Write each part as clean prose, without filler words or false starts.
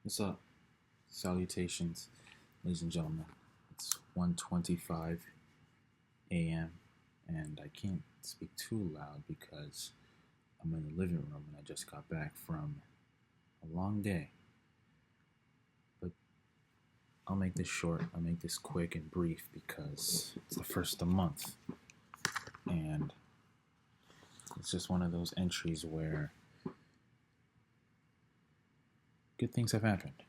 What's up? Salutations, ladies and gentlemen. It's 1:25 a.m. and I can't speak too loud because I'm in the living room and I just got back from a long day. But I'll make this short. I'll make this quick and brief because it's the first of the month and it's just one of those entries where good things have happened.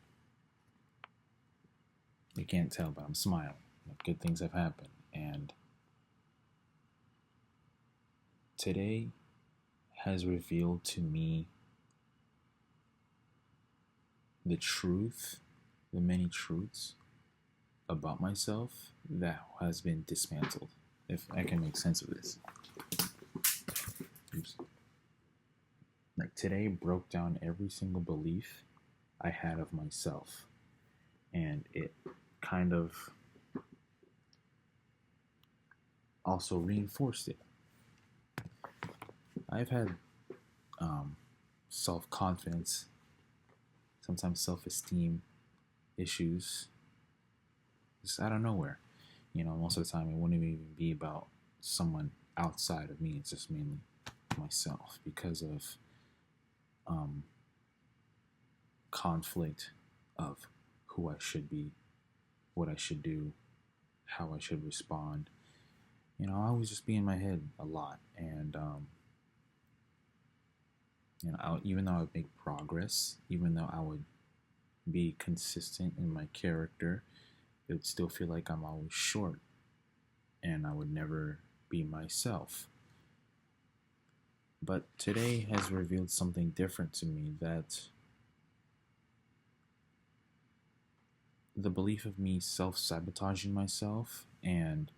You can't tell, but I'm smiling. Good things have happened. And today has revealed to me the truth, the many truths about myself that has been dismantled. If I can make sense of this. Oops. Like today broke down every single belief I had of myself. And it kind of also reinforced it. I've had self-confidence, sometimes self-esteem issues just out of nowhere. Most of the time it wouldn't even be about someone outside of me. It's just mainly myself because of conflict of who I should be, what I should do, how I should respond. I always just be in my head a lot, and even though I would make progress, even though I would be consistent in my character, it would still feel like I'm always short, and I would never be myself. But today has revealed something different to me, that the belief of me self-sabotaging myself and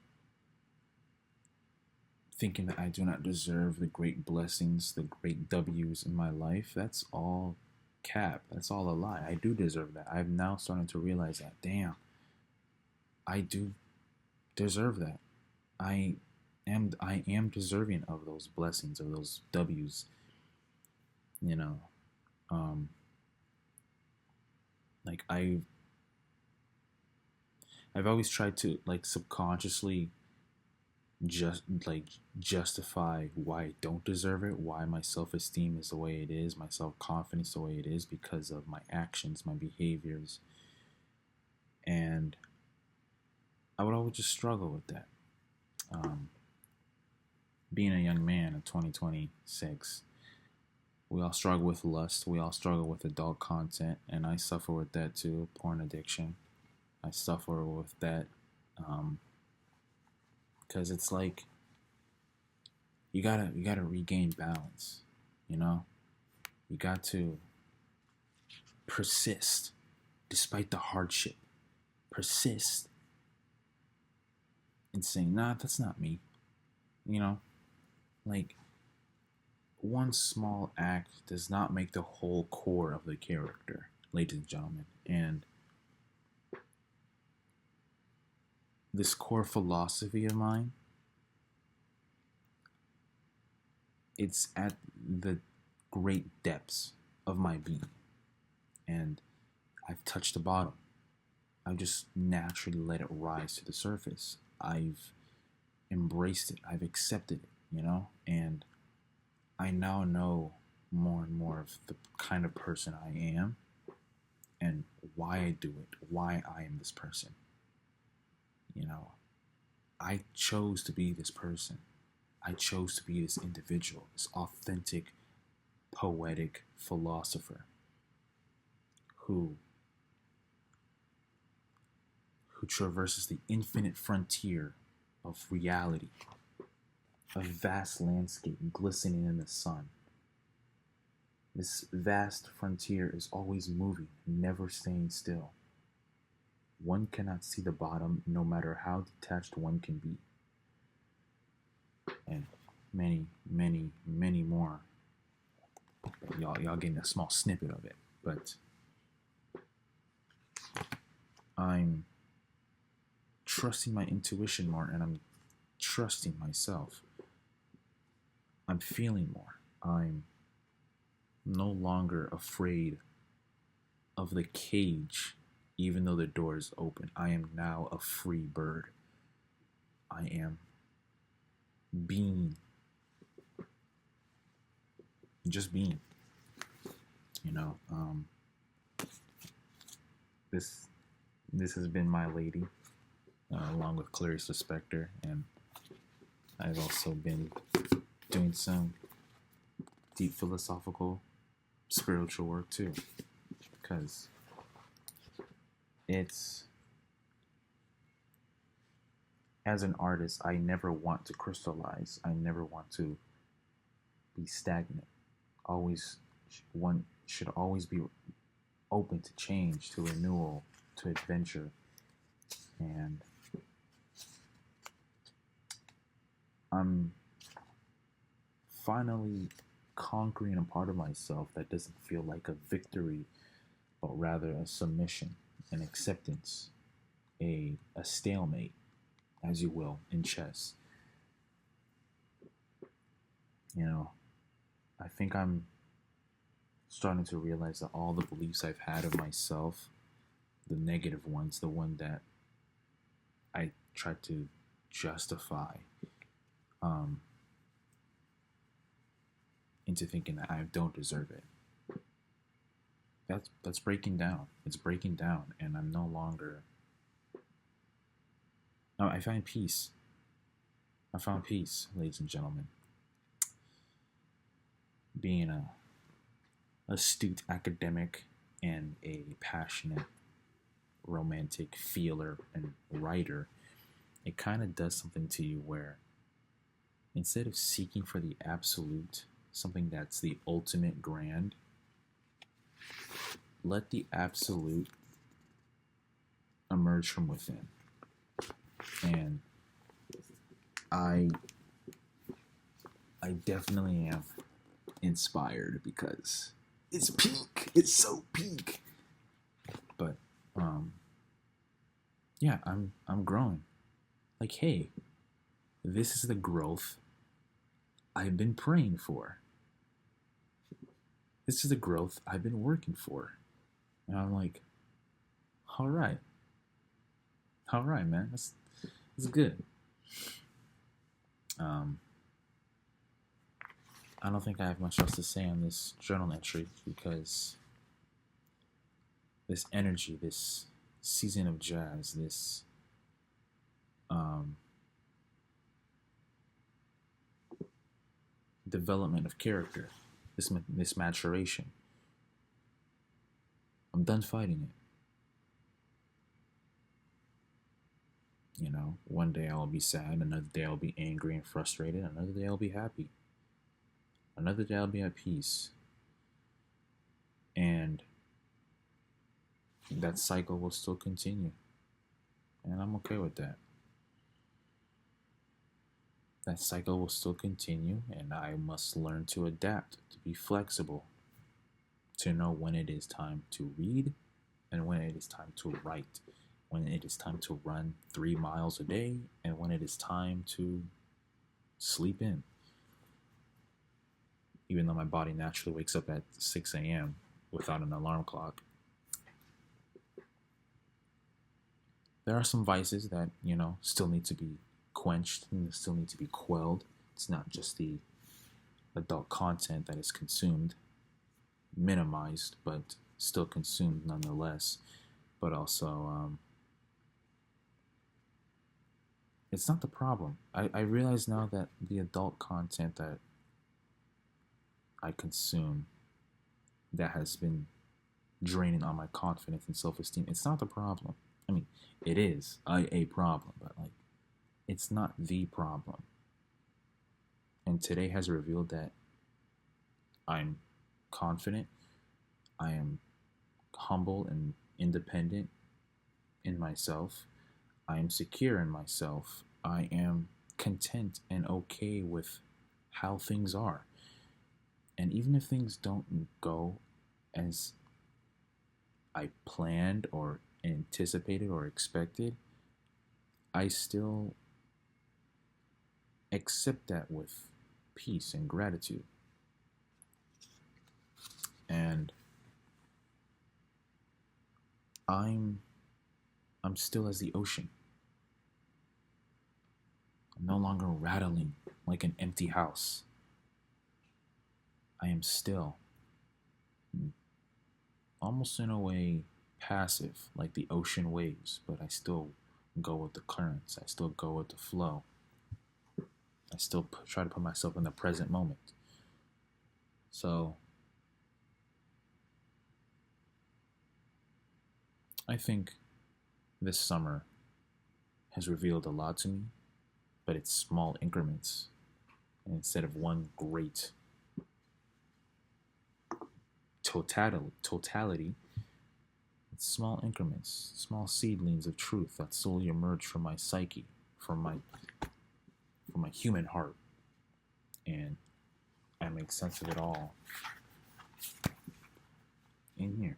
thinking that I do not deserve the great blessings, the great W's in my life, that's all cap. That's all a lie. I do deserve that. I'm now starting to realize that, damn, I do deserve that. I am deserving of those blessings, of those W's. You know, um, like I've always tried to like subconsciously just like justify why I don't deserve it, why my self-esteem is the way it is, my self-confidence the way it is because of my actions, my behaviors, and I would always just struggle with that. Um, Being a young man in 2026, we all struggle with lust, we all struggle with adult content, and I suffer with that too. Porn addiction, I suffer with that because it's like you gotta regain balance. You know, you got to persist despite the hardship. Persist in saying, nah, that's not me. You know, like one small act does not make the whole core of the character, ladies and gentlemen. And this core philosophy of mine, it's at the great depths of my being. And I've touched the bottom. I've just naturally let it rise to the surface. I've embraced it. I've accepted it, and I now know more and more of the kind of person I am and why I do it, why I am this person. I chose to be this person. I chose to be this individual, this authentic, poetic philosopher who traverses the infinite frontier of reality, a vast landscape glistening in the sun. This vast frontier is always moving, never staying still. One cannot see the bottom no matter how detached one can be. And many, many, many more. Y'all getting a small snippet of it. But I'm trusting my intuition more, and I'm trusting myself. I'm feeling more. I'm no longer afraid of the cage, even though the door is open. I am now a free bird. I am being, just being. You know, this this has been my lady, along with Clarice Lispector, and I've also been doing some deep philosophical, spiritual work too, because it's, as an artist, I never want to crystallize. I never want to be stagnant. Always, one should always be open to change, to renewal, to adventure. And I'm finally conquering a part of myself that doesn't feel like a victory, but rather a submission, an acceptance, a stalemate, as you will, in chess. You know, I think I'm starting to realize that all the beliefs I've had of myself, the negative ones, the one that I tried to justify, into thinking that I don't deserve it. That's breaking down. It's breaking down, and I'm no longer. No, I find peace. I found peace, ladies and gentlemen. Being a astute academic and a passionate romantic feeler and writer, it kind of does something to you where instead of seeking for the absolute, something that's the ultimate grand, let the absolute emerge from within. And I definitely am inspired because it's peak. It's so peak. But yeah, I'm growing. Like, hey, this is the growth I've been praying for. This is the growth I've been working for. And I'm like, all right, man, that's good. I don't think I have much else to say on this journal entry because this energy, this season of jazz, this development of character, this maturation, I'm done fighting it. You know, one day I'll be sad, another day I'll be angry and frustrated, another day I'll be happy, another day I'll be at peace. And that cycle will still continue. And I'm okay with that. That cycle will still continue, and I must learn to adapt, to be flexible, to know when it is time to read and when it is time to write, when it is time to run 3 miles a day, and when it is time to sleep in. Even though my body naturally wakes up at 6 a.m. without an alarm clock. There are some vices that, still need to be quenched and still need to be quelled. It's not just the adult content that is consumed, minimized, but still consumed nonetheless. But also, it's not the problem. I realize now that the adult content that I consume that has been draining on my confidence and self-esteem, it's not the problem. I mean, it is a problem, but it's not the problem. And today has revealed that I'm confident, I am humble and independent in myself, I am secure in myself, I am content and okay with how things are. And even if things don't go as I planned or anticipated or expected, I still accept that with peace and gratitude. And I'm I'm still as the ocean. I'm no longer rattling like an empty house. I am still, almost in a way, passive like the ocean waves, but I still go with the currents. I still go with the flow. I still try to put myself in the present moment. So I think this summer has revealed a lot to me, but it's small increments. And instead of one great totality, it's small increments, small seedlings of truth that slowly emerge from my psyche, from my human heart, and I make sense of it all in here.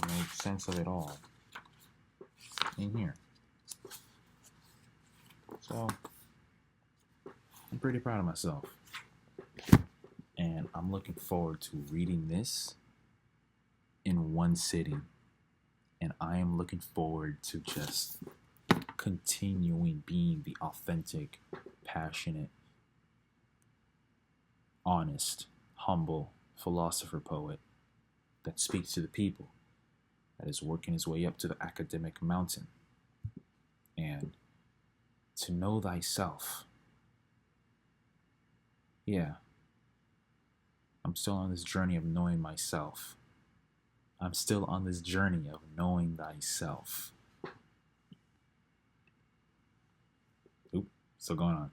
I make sense of it all in here. So I'm pretty proud of myself, and I'm looking forward to reading this in one sitting, and I am looking forward to just continuing being the authentic, passionate, honest, humble philosopher poet that speaks to the people, that is working his way up to the academic mountain. And to know thyself, yeah, I'm still on this journey of knowing myself. I'm still on this journey of knowing thyself. Oop, still going on.